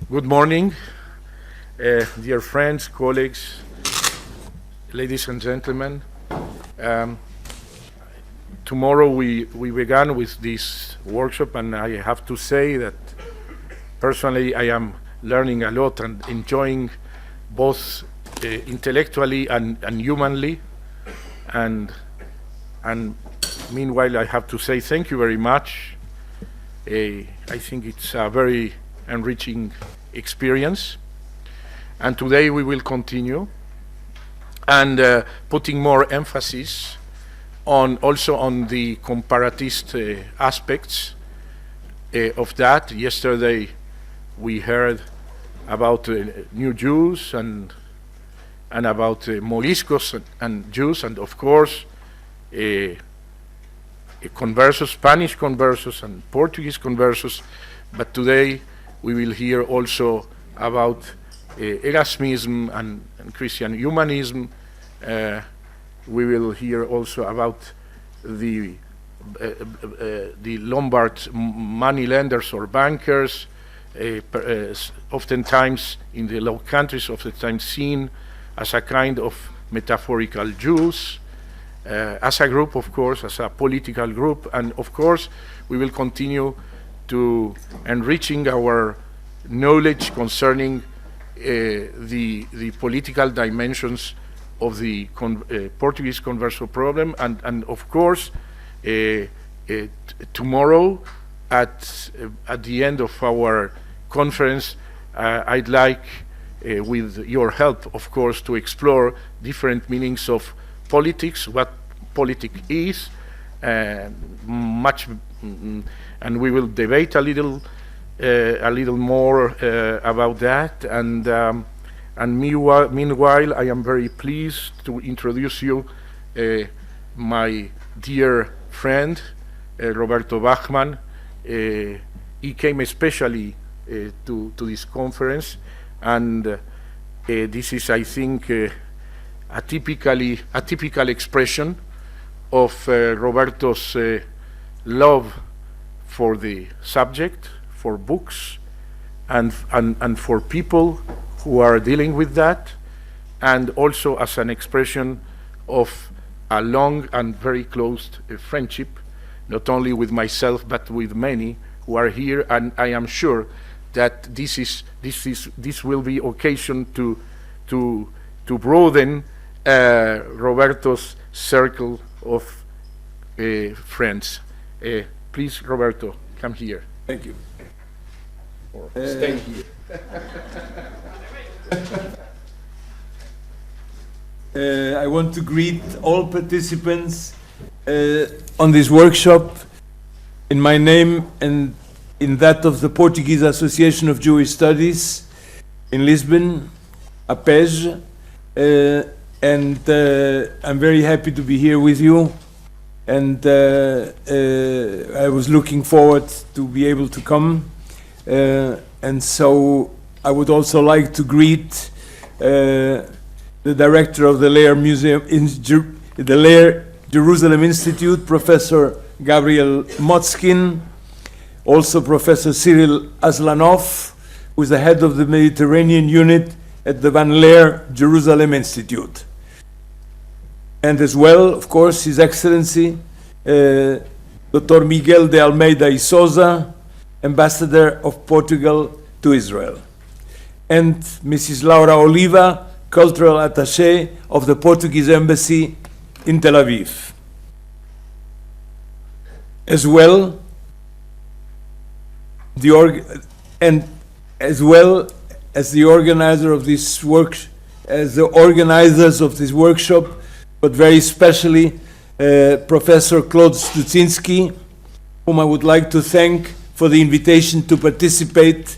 Good morning, dear friends, colleagues, ladies and gentlemen. Tomorrow we began with this workshop, and I have to say that personally I am learning a lot and enjoying both intellectually and humanly. And meanwhile, I have to say thank you very much. I think it's a very enriching experience. And today we will continue and putting more emphasis also on the comparatist aspects of that. Yesterday we heard about new Jews and about Moriscos and Jews, and of course Conversos, Spanish Conversos and Portuguese Conversos. But today we will hear also about Erasmism and Christian humanism. We will hear also about the Lombard money lenders or bankers, oftentimes in the Low Countries, oftentimes seen as a kind of metaphorical Jews, as a group, of course, as a political group. And of course we will continue to enriching our knowledge concerning the political dimensions of the Portuguese Converso problem. And of course tomorrow at the end of our conference, I'd like with your help, of course, to explore different meanings of politics, what politics is, and we will debate a little more about that. And meanwhile, I am very pleased to introduce you my dear friend Roberto Bachmann. He came especially to this conference, and this is, I think, a typical expression of Roberto's love for the subject, for books, and for people who are dealing with that, and also as an expression of a long and very close friendship, not only with myself but with many who are here. And I am sure that this will be occasion to broaden Roberto's circle of friends. Please, Roberto, come here. Thank you. Or stay here. I want to greet all participants on this workshop in my name and in that of the Portuguese Association of Jewish Studies in Lisbon, APEJ, and I'm very happy to be here with you. And I was looking forward to be able to come. And so I would also like to greet the director of the Leer Museum, the Leer Jerusalem Institute, Professor Gabriel Motzkin, also Professor Cyril Aslanov, who is the head of the Mediterranean unit at the Van Leer Jerusalem Institute. And as well, of course, His Excellency, Dr. Miguel de Almeida y Souza, Ambassador of Portugal to Israel, and Mrs. Laura Oliva, Cultural Attaché of the Portuguese Embassy in Tel Aviv. As well, as well as the organizer of this organizers of this workshop, but very especially Professor Claude Stutzinski, whom I would like to thank for the invitation to participate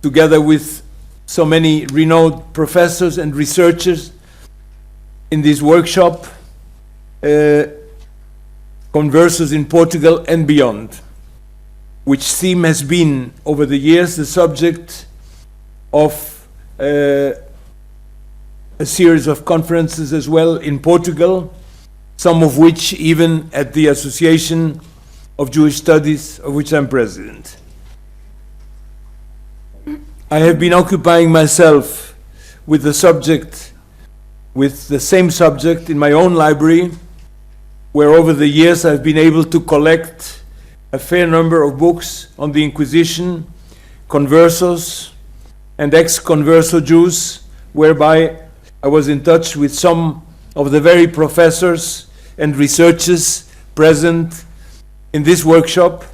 together with so many renowned professors and researchers in this workshop, Conversos in Portugal and beyond, which theme has been over the years the subject of a series of conferences as well in Portugal, some of which even at the Association of Jewish Studies, of which I'm president. I have been occupying myself with the same subject in my own library, where over the years I've been able to collect a fair number of books on the Inquisition, Conversos, and ex-Converso Jews, whereby I was in touch with some of the very professors and researchers present in this workshop,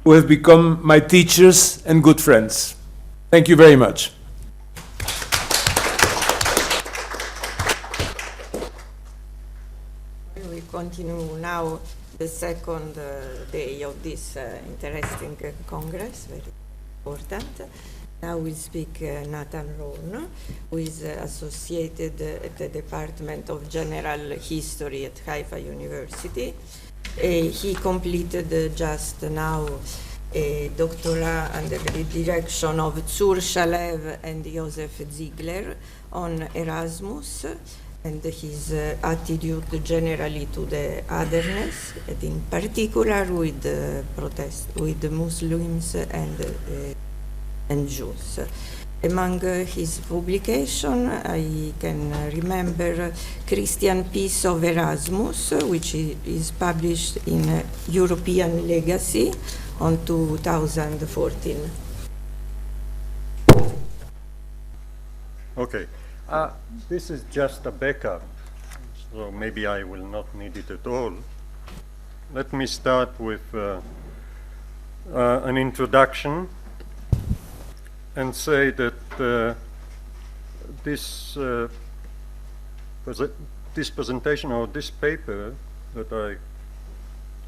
who have become my teachers and good friends. Thank you very much. We continue now the second day of this interesting congress, very important. Now will speak Nathan Rohn, who is associated at the Department of General History at Haifa University. He completed just now a doctorate under the direction of Zur Shalev and Joseph Ziegler on Erasmus and his attitude generally to the otherness, and in particular with protest with the Muslims and Jews. Among his publications, I can remember Christian Peace of Erasmus, which is published in European Legacy on 2014. Okay, this is just a backup, so maybe I will not need it at all. Let me start with an introduction and say that this presentation or this paper that I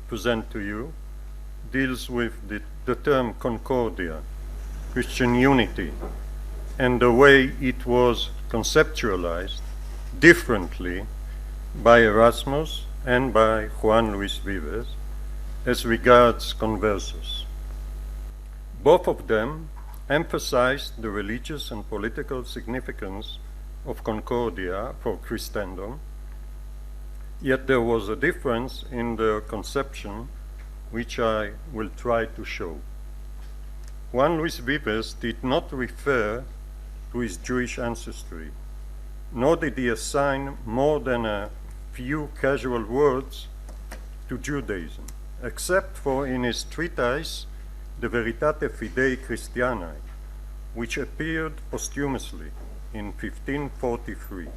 present to you deals with the term Concordia, Christian unity, and the way it was conceptualized differently by Erasmus and by Juan Luis Vives as regards Conversos. Both of them emphasized the religious and political significance of Concordia for Christendom, yet there was a difference in the conception which I will try to show. Juan Luis Vives did not refer to his Jewish ancestry, nor did he assign more than a few casual words to Judaism, except for in his treatise De Veritate Fidei Christianae, which appeared posthumously in 1543.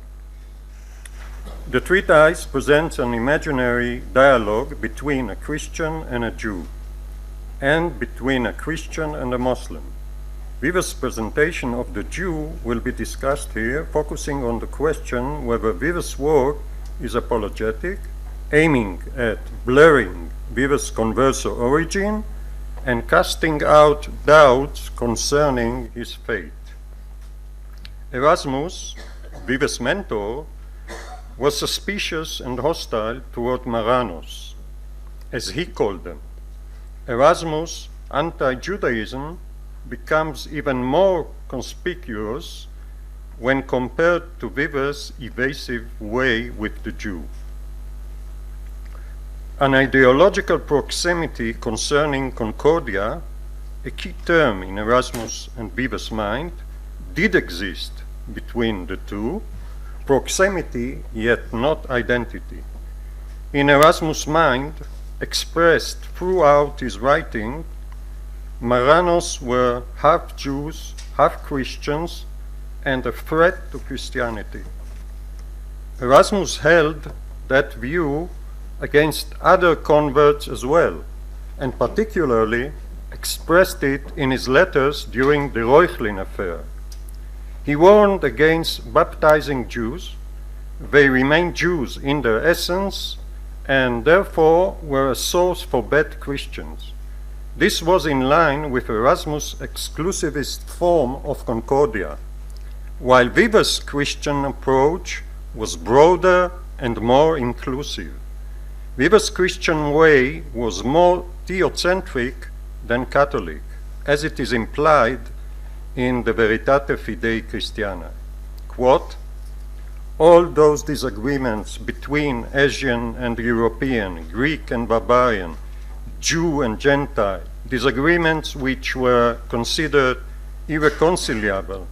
The treatise presents an imaginary dialogue between a Christian and a Jew, and between a Christian and a Muslim. Vives' presentation of the Jew will be discussed here, focusing on the question whether Vives' work is apologetic, aiming at blurring Vives' Converso origin and casting out doubts concerning his faith. Erasmus, Vives' mentor, was suspicious and hostile toward Marranos, as he called them. Erasmus' anti-Judaism becomes even more conspicuous when compared to Vives' evasive way with the Jew. An ideological proximity concerning Concordia, a key term in Erasmus and Vives' mind, did exist between the two, proximity yet not identity. In Erasmus' mind, expressed throughout his writing, Marranos were half Jews, half Christians, and a threat to Christianity. Erasmus held that view against other converts as well, and particularly expressed it in his letters during the Reuchlin affair. He warned against baptizing Jews. They remain Jews in their essence and therefore were a source for bad Christians. This was in line with Erasmus' exclusivist form of Concordia, while Vives' Christian approach was broader and more inclusive. Vives' Christian way was more theocentric than Catholic, as it is implied in De Veritate Fidei Christianae. Quote, all those disagreements between Asian and European, Greek and barbarian, Jew and Gentile, disagreements which were considered irreconcilable.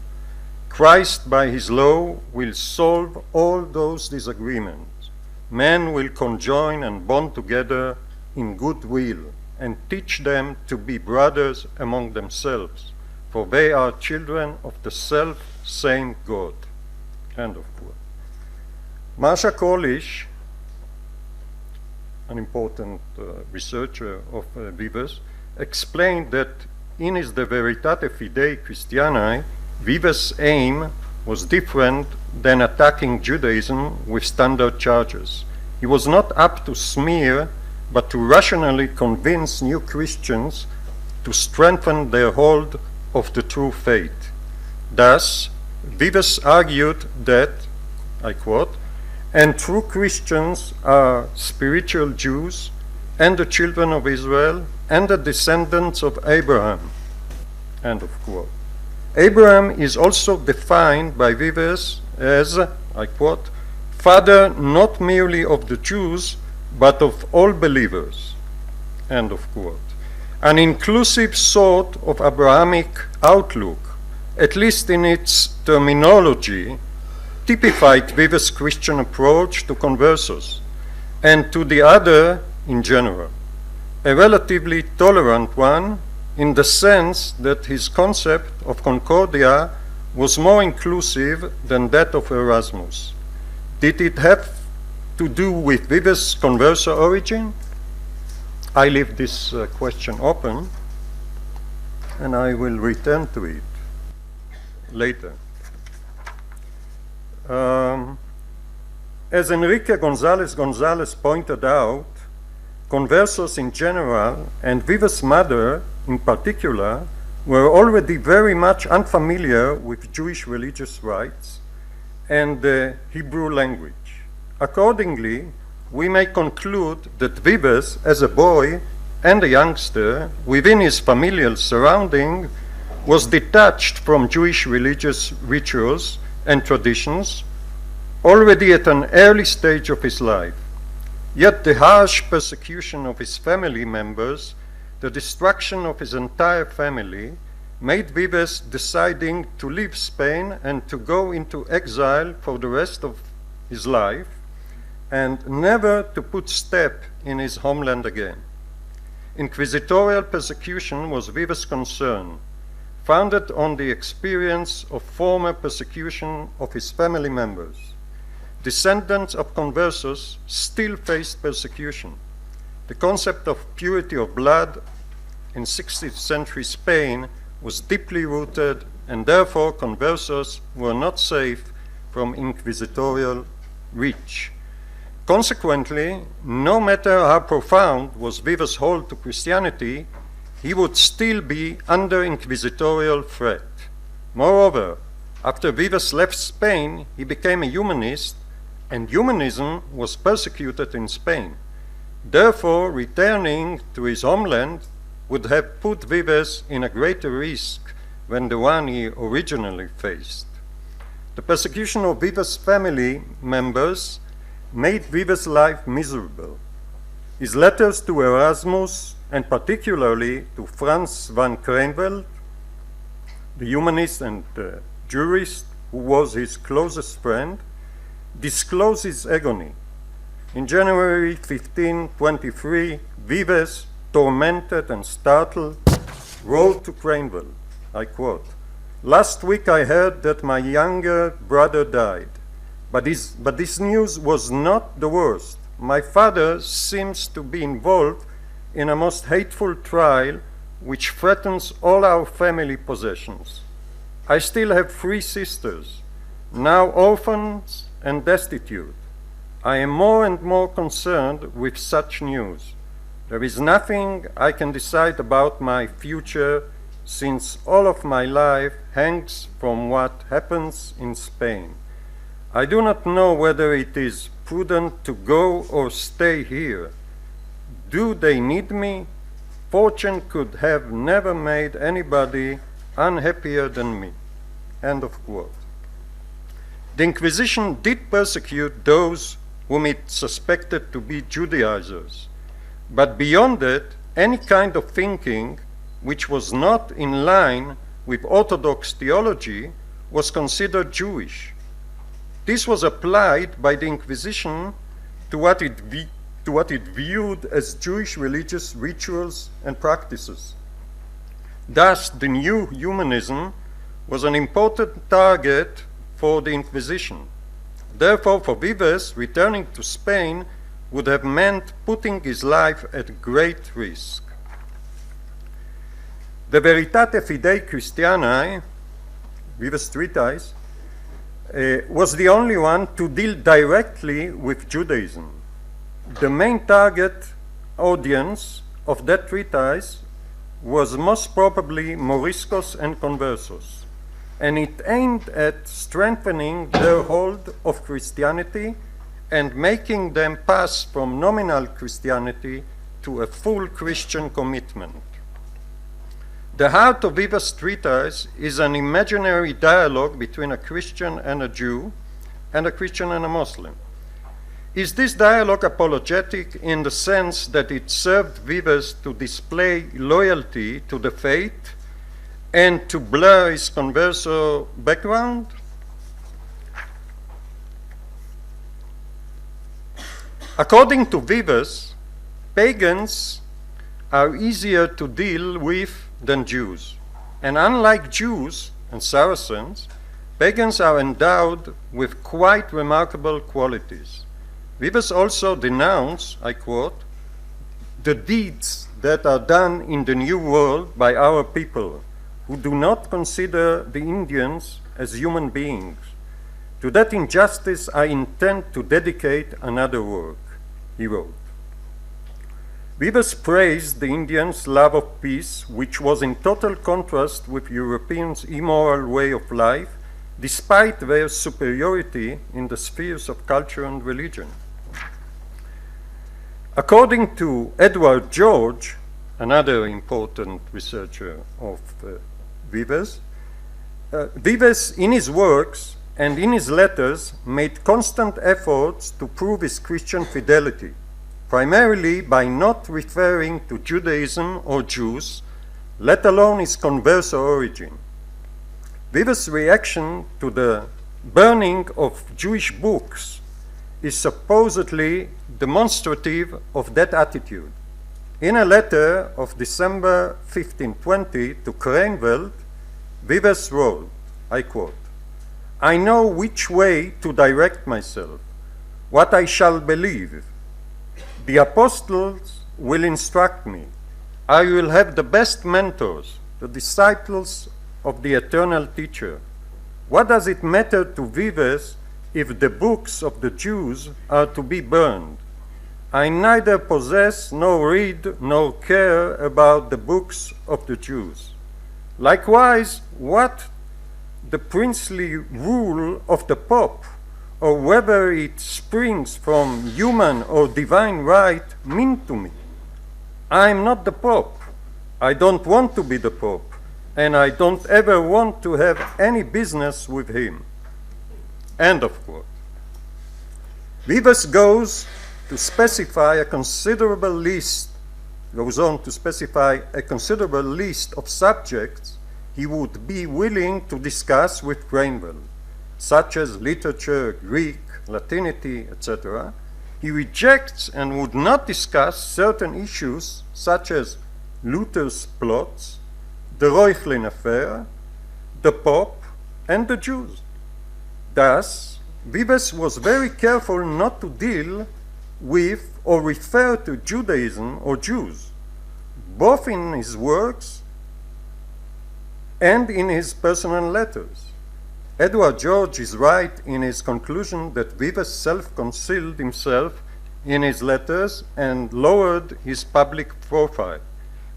Christ, by his law, will solve all those disagreements. Men will conjoin and bond together in goodwill and teach them to be brothers among themselves, for they are children of the self-same God. End of quote. Masha Kolish, an important researcher of Vives, explained that in his De Veritate Fidei Christianae, Vives' aim was different than attacking Judaism with standard charges. He was not up to smear, but to rationally convince new Christians to strengthen their hold of the true faith. Thus, Vives argued that, I quote, "And true Christians are spiritual Jews and the children of Israel and the descendants of Abraham." End of quote. Abraham is also defined by Vives as, I quote, "father not merely of the Jews, but of all believers." End of quote. An inclusive sort of Abrahamic outlook, at least in its terminology, typified Vives' Christian approach to Conversos and to the other in general, a relatively tolerant one in the sense that his concept of Concordia was more inclusive than that of Erasmus. Did it have to do with Vives' Converso origin? I leave this question open, and I will return to it later. As Enrique González pointed out, Conversos in general, and Vives' mother in particular, were already very much unfamiliar with Jewish religious rites and the Hebrew language. Accordingly, we may conclude that Vives, as a boy and a youngster, within his familial surrounding, was detached from Jewish religious rituals and traditions already at an early stage of his life. Yet the harsh persecution of his family members, the destruction of his entire family, made Vives deciding to leave Spain and to go into exile for the rest of his life and never to put step in his homeland again. Inquisitorial persecution was Vives' concern, founded on the experience of former persecution of his family members. Descendants of Conversos still faced persecution. The concept of purity of blood in 16th century Spain was deeply rooted, and therefore Conversos were not safe from inquisitorial reach. Consequently, no matter how profound was Vives' hold to Christianity, he would still be under inquisitorial threat. Moreover, after Vives left Spain, he became a humanist, and humanism was persecuted in Spain. Therefore, returning to his homeland would have put Vives in a greater risk than the one he originally faced. The persecution of Vives' family members made Vives' life miserable. His letters to Erasmus, and particularly to Franz van Krenveld, the humanist and jurist who was his closest friend, disclose his agony. In January 1523, Vives, tormented and startled, wrote to Krenveld, I quote, "Last week I heard that my younger brother died, but this news was not the worst. My father seems to be involved in a most hateful trial which threatens all our family possessions. I still have 3 sisters, now orphans and destitute. I am more and more concerned with such news. There is nothing I can decide about my future, since all of my life hangs from what happens in Spain. I do not know whether it is prudent to go or stay here. Do they need me? Fortune could have never made anybody unhappier than me." End of quote. The Inquisition did persecute those whom it suspected to be Judaizers, but beyond that, any kind of thinking which was not in line with Orthodox theology was considered Jewish. This was applied by the Inquisition to what it viewed as Jewish religious rituals and practices. Thus, the new humanism was an important target for the Inquisition. Therefore, for Vives, returning to Spain would have meant putting his life at great risk. The Veritate Fidei Christianae, Vives' treatise, was the only one to deal directly with Judaism. The main target audience of that treatise was most probably Moriscos and Conversos, and it aimed at strengthening their hold of Christianity and making them pass from nominal Christianity to a full Christian commitment. The heart of Vives' treatise is an imaginary dialogue between a Christian and a Jew, and a Christian and a Muslim. Is this dialogue apologetic in the sense that it served Vives to display loyalty to the faith and to blur his converso background? According to Vives, pagans are easier to deal with than Jews. And unlike Jews and Saracens, pagans are endowed with quite remarkable qualities. Vives also denounce, I quote, the deeds that are done in the New World by our people, who do not consider the Indians as human beings. To that injustice I intend to dedicate another work, he wrote. Vives praised the Indians' love of peace, which was in total contrast with Europeans' immoral way of life, despite their superiority in the spheres of culture and religion. According to Edward George, another important researcher of Vives, Vives in his works and in his letters made constant efforts to prove his Christian fidelity, primarily by not referring to Judaism or Jews, let alone his converso origin. Vives' reaction to the burning of Jewish books is supposedly demonstrative of that attitude. In a letter of December 1520 to Kraenveld, Vives wrote, I quote, "I know which way to direct myself, what I shall believe. The apostles will instruct me. I will have the best mentors, the disciples of the eternal teacher. What does it matter to Vives if the books of the Jews are to be burned? I neither possess, nor read, nor care about the books of the Jews. Likewise, what the princely rule of the Pope, or whether it springs from human or divine right, mean to me? I am not the Pope. I don't want to be the Pope, and I don't ever want to have any business with him." End of quote. Vives goes on to specify a considerable list of subjects he would be willing to discuss with Kraenveld, such as literature, Greek, Latinity, etc. He rejects and would not discuss certain issues such as Luther's plots, the Reuchlin affair, the Pope, and the Jews. Thus, Vives was very careful not to deal with or refer to Judaism or Jews, both in his works and in his personal letters. Edward George is right in his conclusion that Vives self-concealed himself in his letters and lowered his public profile.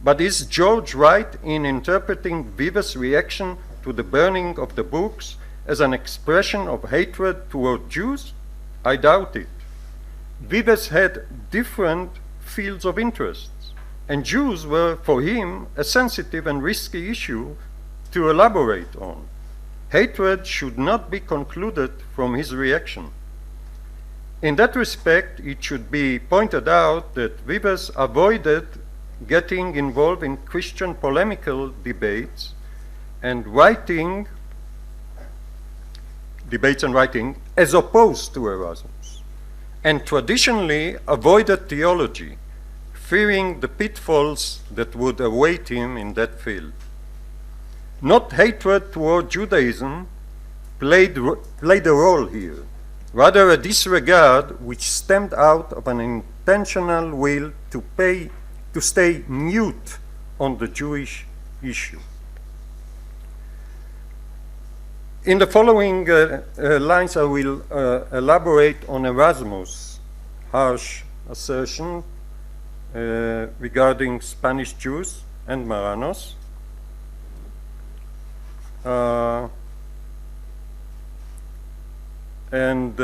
But is George right in interpreting Vives' reaction to the burning of the books as an expression of hatred toward Jews? I doubt it. Vives had different fields of interests, and Jews were for him a sensitive and risky issue to elaborate on. Hatred should not be concluded from his reaction. In that respect, it should be pointed out that Vives avoided getting involved in Christian polemical debates and writing, debates and writing, as opposed to Erasmus, and traditionally avoided theology, fearing the pitfalls that would await him in that field. Not hatred toward Judaism played a role here, rather a disregard which stemmed out of an intentional will to stay mute on the Jewish issue. In the following lines, I will elaborate on Erasmus' harsh assertion regarding Spanish Jews and Marranos. And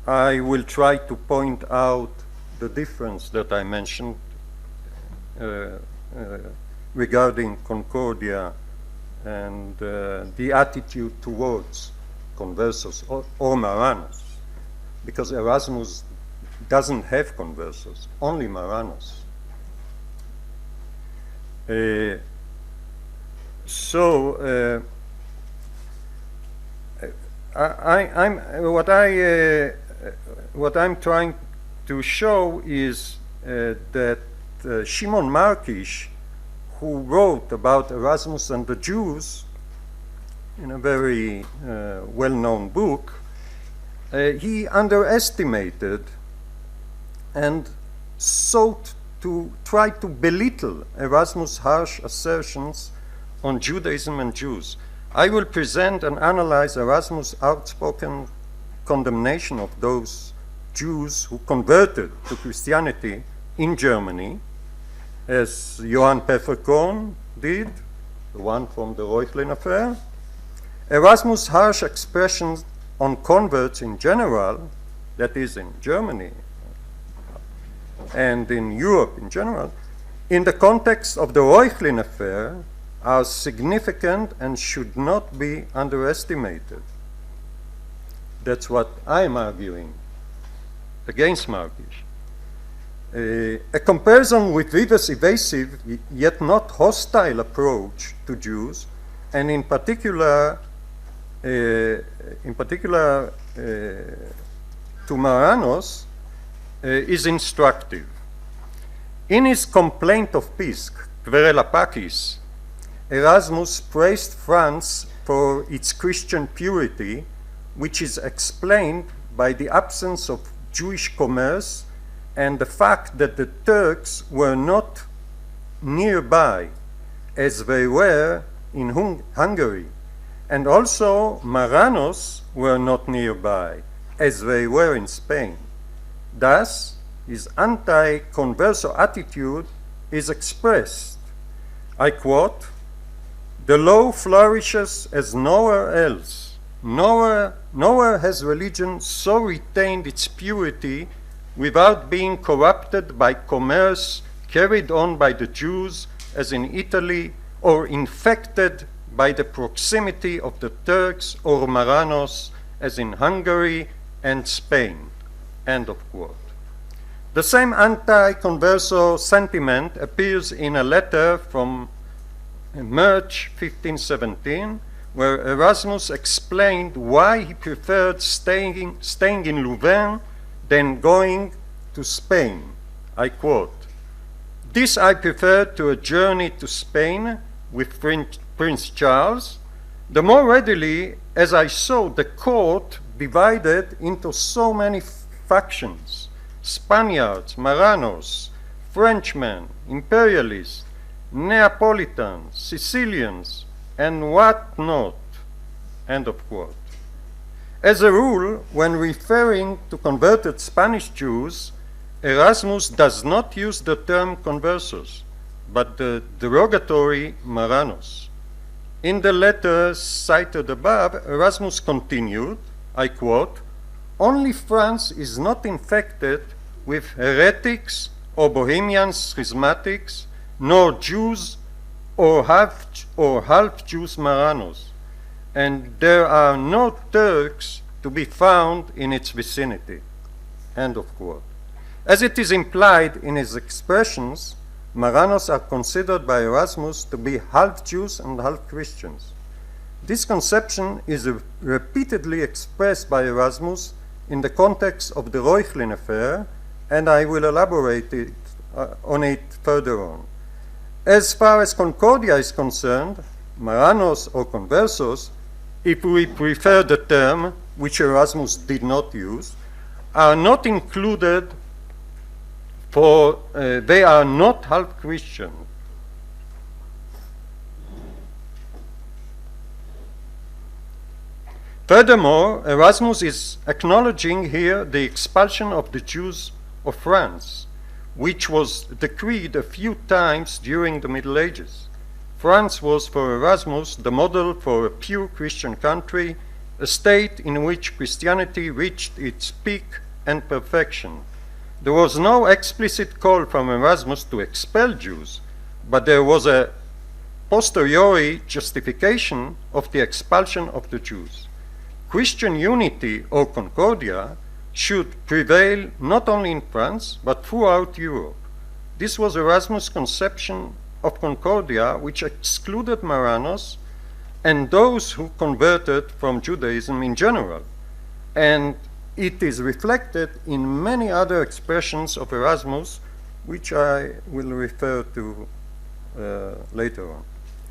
I will try to point out the difference that I mentioned regarding Concordia and the attitude towards Conversos or Marranos, because Erasmus doesn't have Conversos, only Marranos. What I'm trying to show is that Shimon Markish, who wrote about Erasmus and the Jews in a very well-known book, he underestimated and sought to try to belittle Erasmus' harsh assertions on Judaism and Jews. I will present and analyze Erasmus' outspoken condemnation of those Jews who converted to Christianity in Germany, as Johann Pfefferkorn did, the one from the Reuchlin affair. Erasmus' harsh expressions on converts in general, that is in Germany and in Europe in general, in the context of the Reuchlin affair, are significant and should not be underestimated. That's what I'm arguing against Markish. A comparison with Vives' evasive yet not hostile approach to Jews, and in particular to Marranos, is instructive. In his complaint of peace, Querela Pacis, Erasmus praised France for its Christian purity, which is explained by the absence of Jewish commerce and the fact that the Turks were not nearby as they were in Hungary, and also Marranos were not nearby as they were in Spain. Thus, his anti-converso attitude is expressed. I quote, "The law flourishes as nowhere else. Nowhere has religion so retained its purity without being corrupted by commerce carried on by the Jews as in Italy, or infected by the proximity of the Turks or Marranos as in Hungary and Spain." End of quote. The same anti-converso sentiment appears in a letter from March 1517, where Erasmus explained why he preferred staying in Louvain than going to Spain. I quote, "This I preferred to a journey to Spain with Prince Charles, the more readily as I saw the court divided into so many factions, Spaniards, Marranos, Frenchmen, Imperialists, Neapolitans, Sicilians, and what not." End of quote. As a rule, when referring to converted Spanish Jews, Erasmus does not use the term conversos, but the derogatory Marranos. In the letter cited above, Erasmus continued, I quote, "Only France is not infected with heretics or Bohemian schismatics, nor Jews or half-Jews Marranos, and there are no Turks to be found in its vicinity." End of quote. As it is implied in his expressions, Marranos are considered by Erasmus to be half Jews and half Christians. This conception is repeatedly expressed by Erasmus in the context of the Reuchlin affair, and I will elaborate on it further on. As far as Concordia is concerned, Marranos or Conversos, if we prefer the term, which Erasmus did not use, are not included for, they are not half Christian. Furthermore, Erasmus is acknowledging here the expulsion of the Jews of France, which was decreed a few times during the Middle Ages. France was for Erasmus the model for a pure Christian country, a state in which Christianity reached its peak and perfection. There was no explicit call from Erasmus to expel Jews, but there was a posteriori justification of the expulsion of the Jews. Christian unity or Concordia should prevail not only in France, but throughout Europe. This was Erasmus' conception of Concordia, which excluded Marranos and those who converted from Judaism in general. And it is reflected in many other expressions of Erasmus, which I will refer to later on.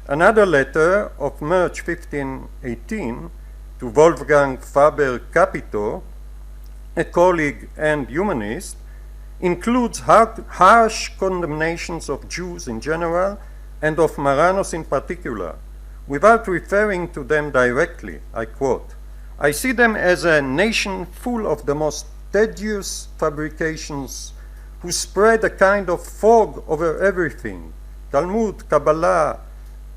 Another letter of March 1518 to Wolfgang Faber-Capito, a colleague and humanist, includes harsh condemnations of Jews in general and of Marranos in particular, without referring to them directly. I quote, "I see them as a nation full of the most tedious fabrications, who spread a kind of fog over everything, Talmud, Kabbalah,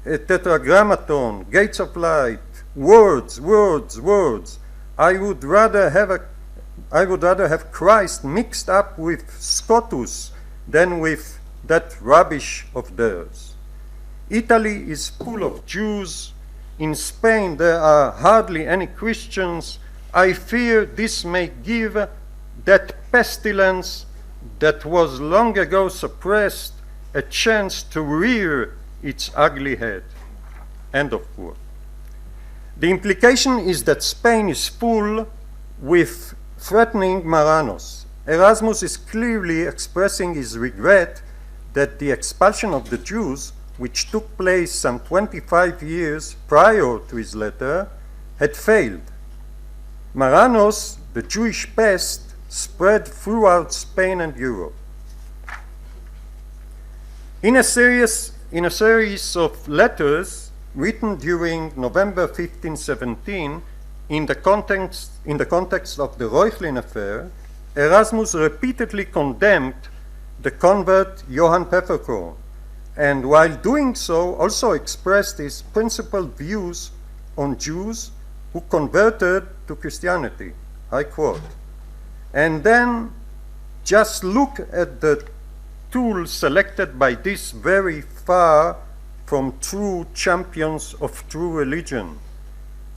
a tetragrammaton, gates of light, words, words, words. I would rather have Christ mixed up with Scotus than with that rubbish of theirs. Italy is full of Jews. In Spain there are hardly any Christians. I fear this may give that pestilence that was long ago suppressed a chance to rear its ugly head." End of quote. The implication is that Spain is full with threatening Marranos. Erasmus is clearly expressing his regret that the expulsion of the Jews, which took place some 25 years prior to his letter, had failed. Marranos, the Jewish pest, spread throughout Spain and Europe. In a series of letters written during November 1517, in the context of the Reuchlin affair, Erasmus repeatedly condemned the convert Johann Pfefferkorn, and while doing so also expressed his principled views on Jews who converted to Christianity. I quote, "And then just look at the tools selected by these very far from true champions of true religion.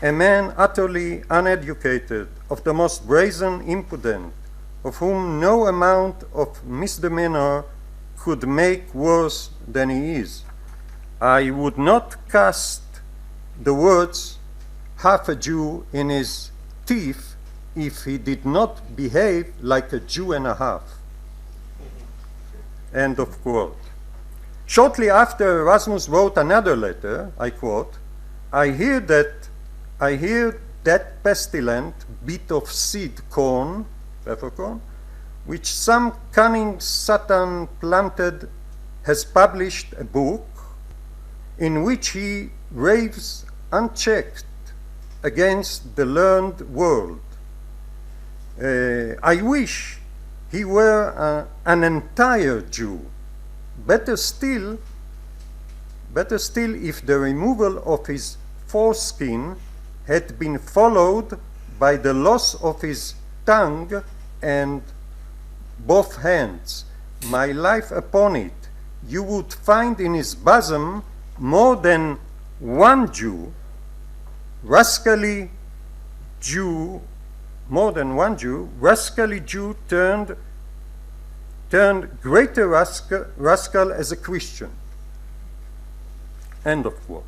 A man utterly uneducated, of the most brazen impudent, of whom no amount of misdemeanor could make worse than he is. I would not cast the words half a Jew in his teeth if he did not behave like a Jew and a half." End of quote. Shortly after, Erasmus wrote another letter. I quote, I hear that pestilent bit of seed corn, peppercorn, which some cunning Satan planted, has published a book in which he raves unchecked against the learned world. I wish he were an entire Jew. Better still if the removal of his foreskin had been followed by the loss of his tongue and both hands. My life upon it, you would find in his bosom more than one Jew, rascally Jew, more than one Jew, rascally Jew turned turned greater rascal as a Christian. End of quote.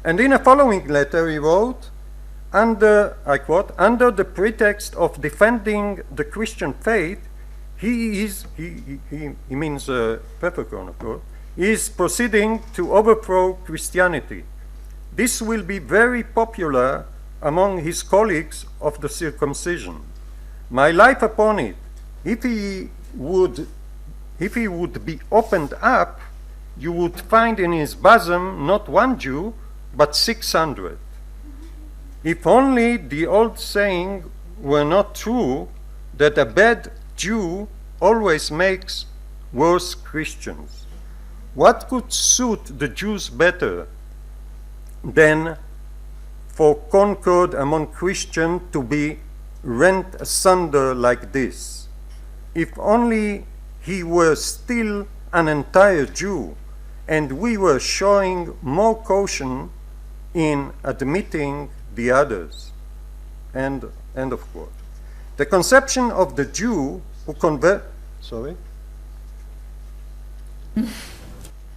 And in a following letter he wrote, under, I quote, under the pretext of defending the Christian faith, he means Peppercorn, of course, he is proceeding to overthrow Christianity. This will be very popular among his colleagues of the circumcision. My life upon it, if he would be opened up, you would find in his bosom not one Jew, but 600. If only the old saying were not true, that a bad Jew always makes worse Christians. What could suit the Jews better than for concord among Christians to be rent asunder like this? If only he were still an entire Jew, and we were showing more caution in admitting the others. End of quote. The conception of the Jew who sorry?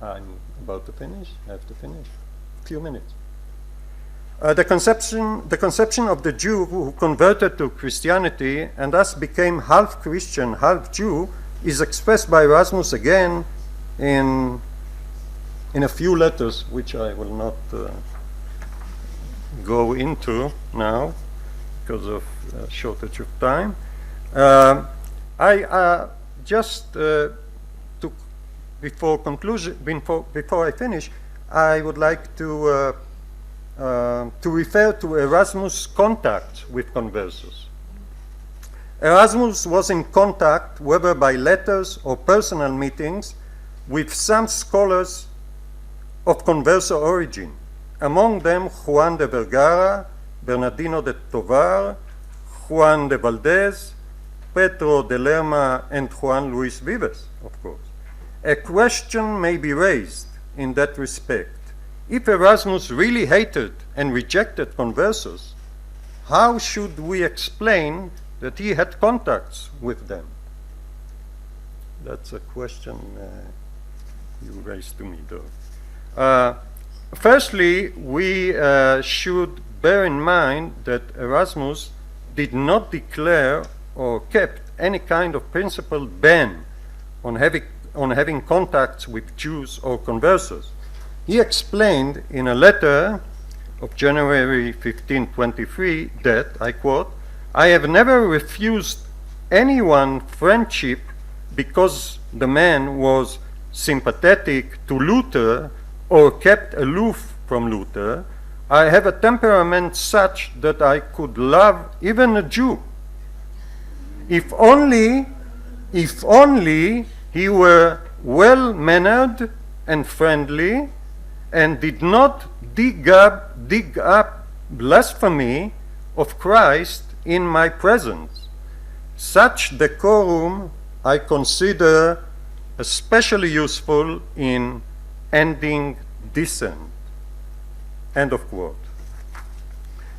I'm about to finish. I have to finish. A few minutes. The conception of the Jew who converted to Christianity and thus became half Christian, half Jew, is expressed by Erasmus again in a few letters, which I will not go into now because of shortage of time. I just before I finish, I would like to refer to Erasmus' contact with Conversos. Erasmus was in contact, whether by letters or personal meetings, with some scholars of Converso origin, among them Juan de Vergara, Bernardino de Tovar, Juan de Valdez, Pedro de Lerma, and Juan Luis Vives, of course. A question may be raised in that respect. If Erasmus really hated and rejected Conversos, how should we explain that he had contacts with them? That's a question you raised to me, though. Firstly, we should bear in mind that Erasmus did not declare or kept any kind of principled ban on having contacts with Jews or Conversos. He explained in a letter of January 1523 that, I quote, I have never refused anyone friendship because the man was sympathetic to Luther or kept aloof from Luther. I have a temperament such that I could love even a Jew. If only he were well-mannered and friendly and did not dig up blasphemy of Christ in my presence. Such decorum I consider especially useful in ending dissent. End of quote.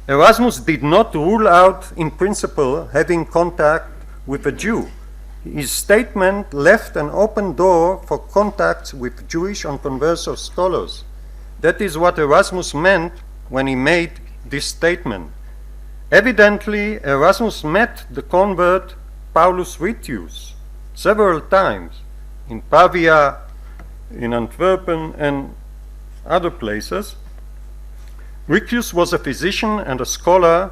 Erasmus did not rule out in principle having contact with a Jew. His statement left an open door for contacts with Jewish and Converso scholars. That is what Erasmus meant when he made this statement. Evidently, Erasmus met the convert Paulus Ritius several times in Pavia, in Antwerpen, and other places. Ritius was a physician and a scholar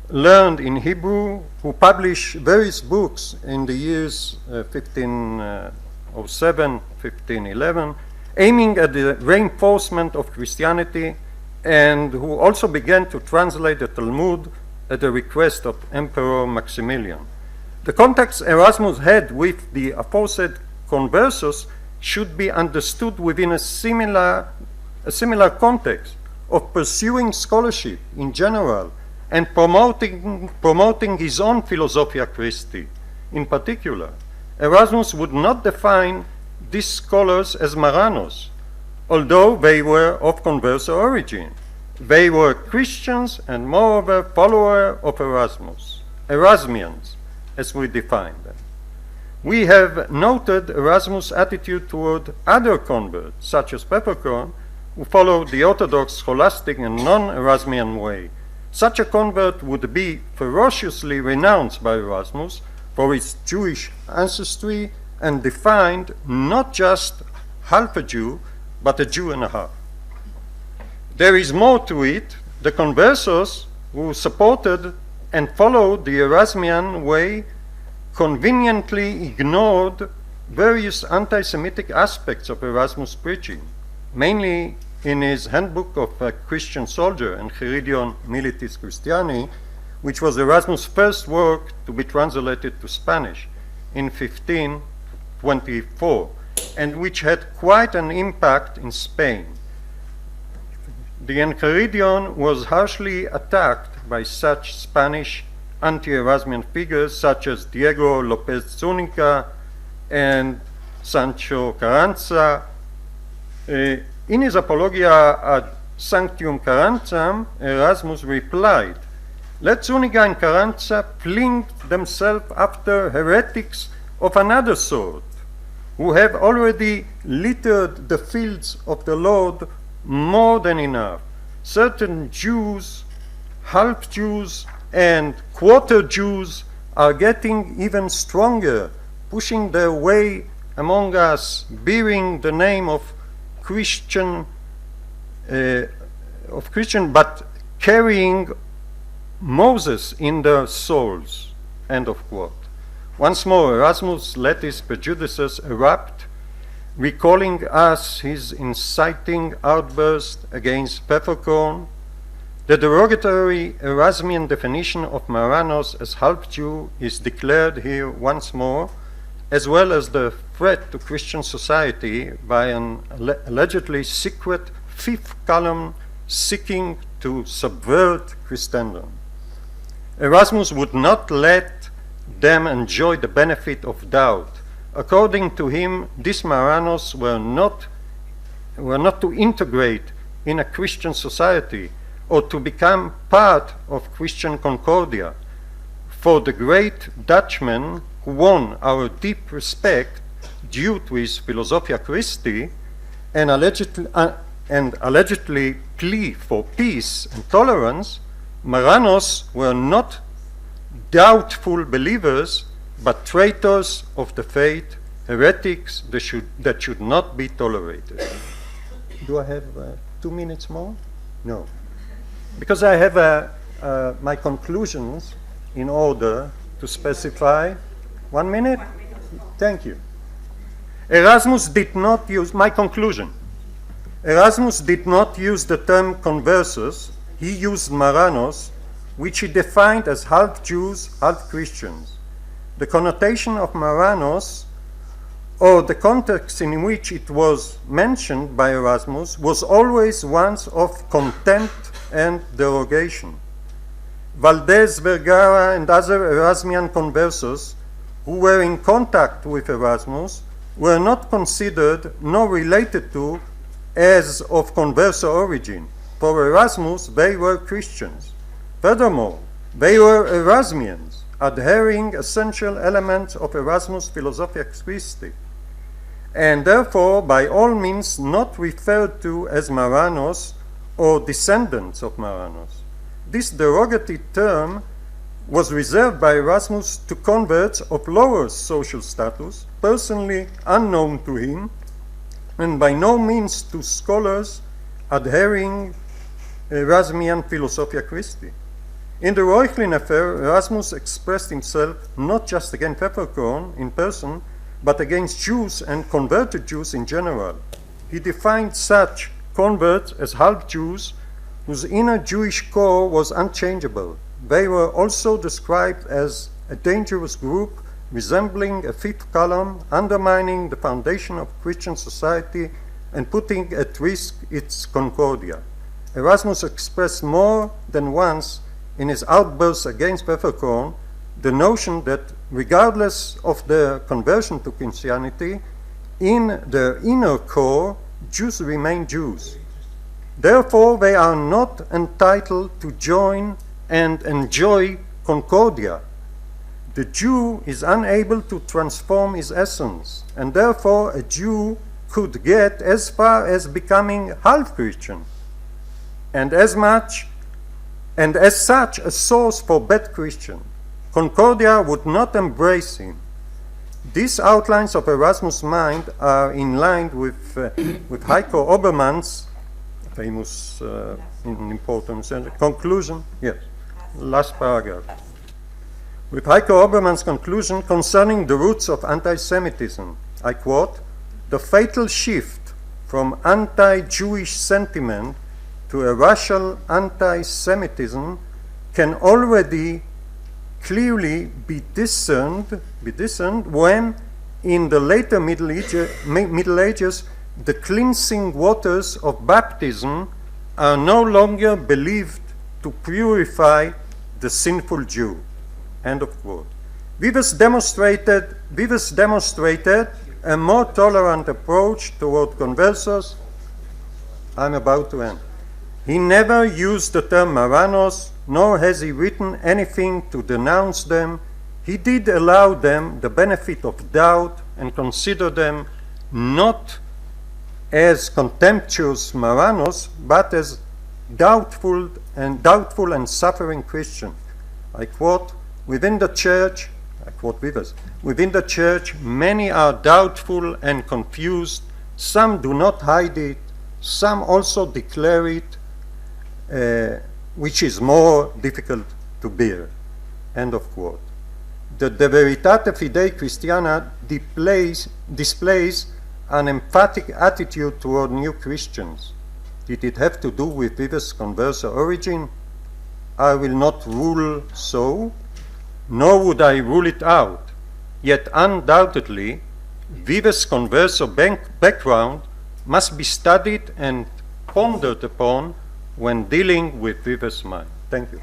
learned in Hebrew who published various books in the years 1507, 1511, aiming at the reinforcement of Christianity, and who also began to translate the Talmud at the request of Emperor Maximilian. The contacts Erasmus had with the aforesaid Conversos should be understood within a similar context of pursuing scholarship in general and promoting his own Philosophia Christi in particular. Erasmus would not define these scholars as Marranos, although they were of Converso origin. They were Christians and moreover followers of Erasmus, Erasmians, as we define them. we have noted Erasmus' attitude toward other converts, such as Peppercorn, who followed the orthodox scholastic and non-Erasmian way. Such a convert would be ferociously renounced by Erasmus for his Jewish ancestry and defined not just half a Jew, but a Jew and a half. There is more to it. The Conversos, who supported and followed the Erasmian way, conveniently ignored various anti-Semitic aspects of Erasmus' preaching, mainly in his Handbook of a Christian Soldier, Enchiridion Militis Christiani, which was Erasmus' first work to be translated to Spanish in 1524, and which had quite an impact in Spain. The Enchiridion was harshly attacked by such Spanish anti-Erasmian figures such as Diego López Zúñiga and Sancho Carranza. In his Apologia ad Sanctium Carranzam, Erasmus replied, "Let Zúñiga and Carranza fling themselves after heretics of another sort, who have already littered the fields of the Lord more than enough. Certain Jews, half Jews, and quarter Jews are getting even stronger, pushing their way among us, bearing the name of Christian, but carrying Moses in their souls." End of quote. Once more, Erasmus let his prejudices erupt, recalling us his inciting outburst against Peppercorn. The derogatory Erasmian definition of Marranos as half-Jew is declared here once more, as well as the threat to Christian society by an allegedly secret fifth column seeking to subvert Christendom. Erasmus would not let them enjoy the benefit of doubt. According to him, these Marranos were not to integrate in a Christian society or to become part of Christian Concordia. For the great Dutchman who won our deep respect due to his Philosophia Christi and allegedly plea for peace and tolerance, Marranos were not doubtful believers, but traitors of the faith, heretics that should not be tolerated. Do I have 2 minutes more? No. Because I have my conclusions in order to specify. 1 minute? Thank you. Erasmus did not use, my conclusion. Erasmus did not use the term conversos. He used Marranos, which he defined as half Jews, half Christians. The connotation of Marranos, or the context in which it was mentioned by Erasmus, was always one of contempt and derogation. Valdez, Vergara, and other Erasmian conversos who were in contact with Erasmus were not considered nor related to as of converso origin. For Erasmus, they were Christians. Furthermore, they were Erasmians, adhering essential elements of Erasmus' Philosophia Christi, and therefore by all means not referred to as Marranos or descendants of Marranos. This derogatory term was reserved by Erasmus to converts of lower social status, personally unknown to him, and by no means to scholars adhering Erasmian Philosophia Christi. In the Reuchlin affair, Erasmus expressed himself not just against Peppercorn in person, but against Jews and converted Jews in general. He defined such converts as half-Jews whose inner Jewish core was unchangeable. They were also described as a dangerous group resembling a fifth column, undermining the foundation of Christian society and putting at risk its Concordia. Erasmus expressed more than once in his outbursts against Peppercorn the notion that regardless of their conversion to Christianity, in their inner core, Jews remain Jews. Therefore, they are not entitled to join and enjoy Concordia. the Jew is unable to transform his essence, and therefore a Jew could get as far as becoming half-Christian, and as such a source for bad Christian. Concordia would not embrace him. These outlines of Erasmus' mind are in line with Heiko Obermann's famous important conclusion. Yes, last paragraph. With Heiko Obermann's conclusion concerning the roots of anti-Semitism, I quote, "The fatal shift from anti-Jewish sentiment to a racial anti-Semitism can already clearly be discerned when, in the later Middle Ages, the cleansing waters of baptism are no longer believed to purify the sinful Jew." End of quote. Vives demonstrated a more tolerant approach toward conversos. I'm about to end. He never used the term Marranos, nor has he written anything to denounce them. He did allow them the benefit of doubt and consider them not as contemptuous Marranos, but as doubtful and suffering Christians. I quote, "Within the church," I quote Vives, "within the church many are doubtful and confused. Some do not hide it. Some also declare it, which is more difficult to bear." End of quote. The De Veritate Fidei Christiana displays an emphatic attitude toward new Christians. Did it have to do with Vives' converso origin? I will not rule so, nor would I rule it out. Yet undoubtedly, Vives' converso background must be studied and pondered upon when dealing with Vives' mind. Thank you.